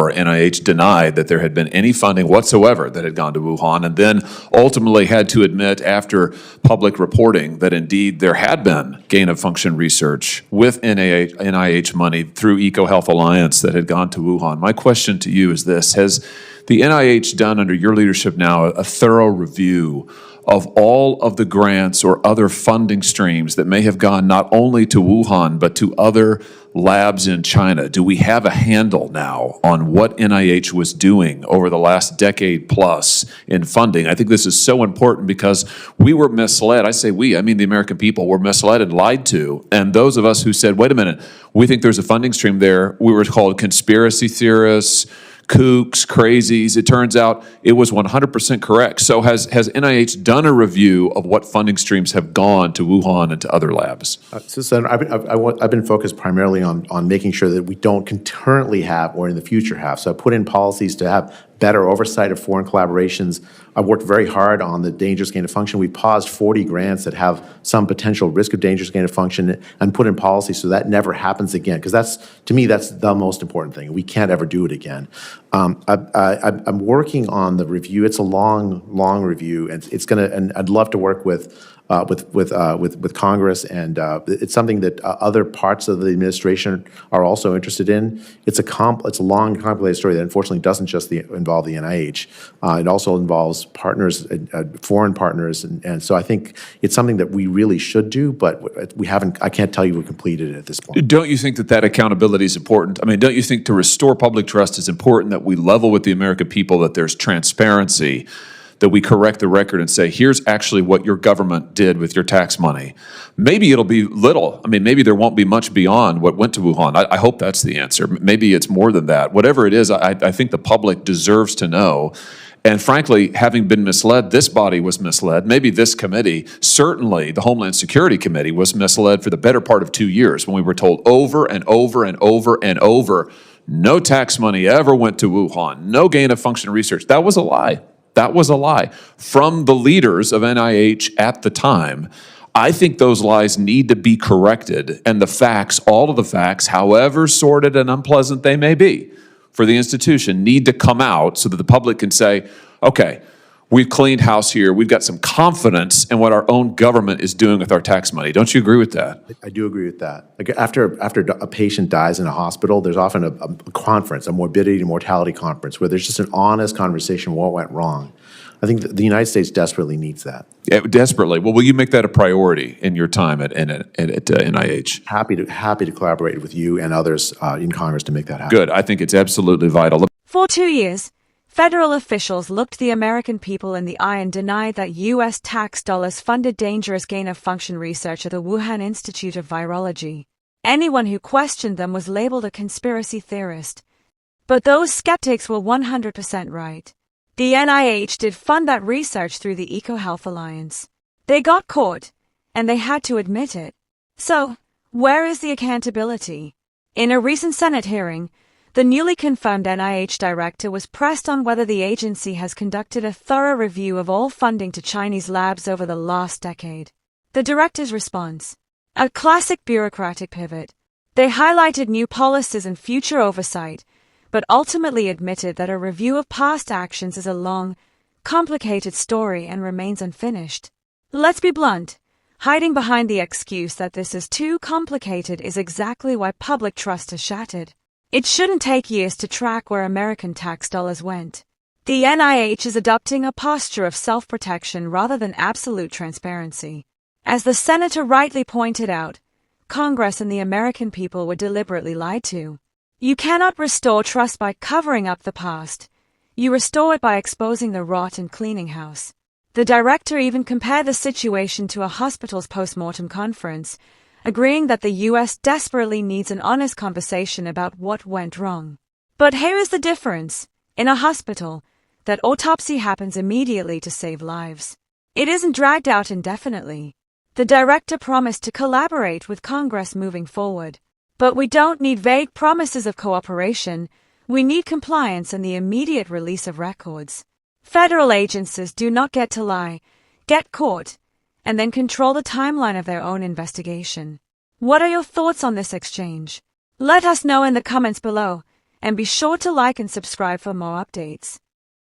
before NIH denied that there had been any funding whatsoever that had gone to Wuhan, and then ultimately had to admit after public reporting that indeed there had been gain-of-function research with NIH money through EcoHealth Alliance that had gone to Wuhan. My question to you is this: has the NIH done, under your leadership now, a thorough review of all of the grants or other funding streams that may have gone not only to Wuhan, but to other labs in China? Do we have a handle now on what NIH was doing over the last decade plus in funding? I think this is so important because we were misled. I say we, I mean the American people, were misled and lied to. And those of us who said, wait a minute, we think there's a funding stream there, we were called conspiracy theorists, kooks, crazies. It turns out it was 100% correct. So has NIH done a review of what funding streams have gone to Wuhan and to other labs? So I've been focused primarily on making sure that we don't currently have or in the future have. So I put in policies to have better oversight of foreign collaborations. I've worked very hard on the dangerous gain of function. We paused 40 grants that have some potential risk of dangerous gain of function and put in policy so that never happens again, because to me, that's the most important thing. We can't ever do it again. I'm working on the review. It's a long review, and and I'd love to work with Congress, and it's something that other parts of the administration are also interested in. It's a long, complicated story that unfortunately doesn't just involve the NIH. It also involves partners, foreign partners, and so I think it's something that we really should do, but we haven't. I can't tell you we completed it at this point. Don't you think that accountability is important? I mean, don't you think to restore public trust it's important that we level with the American people, that there's transparency, that we correct the record and say, here's actually what your government did with your tax money? Maybe it'll be little. I mean, maybe there won't be much beyond what went to Wuhan. I hope that's the answer. Maybe it's more than that. Whatever it is, I think the public deserves to know. And frankly, having been misled, this body was misled. Maybe this committee, certainly the Homeland Security Committee, was misled for the better part of 2 years when we were told over and over and over and over, no tax money ever went to Wuhan, no gain of function research. That was a lie. That was a lie from the leaders of NIH at the time. I think those lies need to be corrected, and the facts, all of the facts, however sordid and unpleasant they may be for the institution, need to come out so that the public can say, okay, we've cleaned house here. We've got some confidence in what our own government is doing with our tax money. Don't you agree with that? I do agree with that. Like after a patient dies in a hospital, there's often a conference, a morbidity and mortality conference, where there's just an honest conversation what went wrong. I think the United States desperately needs that. Yeah, desperately. Well, will you make that a priority in your time at NIH? Happy to collaborate with you and others in Congress to make that happen. Good. I think it's absolutely vital. For 2 years, federal officials looked the American people in the eye and denied that U.S. tax dollars funded dangerous gain-of-function research at the Wuhan Institute of Virology. Anyone who questioned them was labeled a conspiracy theorist. But those skeptics were 100% right. The NIH did fund that research through the EcoHealth Alliance. They got caught, and they had to admit it. So, where is the accountability? In a recent Senate hearing, the newly confirmed NIH director was pressed on whether the agency has conducted a thorough review of all funding to Chinese labs over the last decade. The director's response: a classic bureaucratic pivot. They highlighted new policies and future oversight, but ultimately admitted that a review of past actions is a long, complicated story and remains unfinished. Let's be blunt. Hiding behind the excuse that this is too complicated is exactly why public trust is shattered. It shouldn't take years to track where American tax dollars went. The NIH is adopting a posture of self-protection rather than absolute transparency. As the senator rightly pointed out, Congress and the American people were deliberately lied to. You cannot restore trust by covering up the past. You restore it by exposing the rot and cleaning house. The director even compared the situation to a hospital's post-mortem conference, agreeing that the U.S. desperately needs an honest conversation about what went wrong. But here is the difference. In a hospital, that autopsy happens immediately to save lives. It isn't dragged out indefinitely. The director promised to collaborate with Congress moving forward. But we don't need vague promises of cooperation. We need compliance and the immediate release of records. Federal agencies do not get to lie, get caught, and then control the timeline of their own investigation. What are your thoughts on this exchange? Let us know in the comments below. And be sure to like and subscribe for more updates.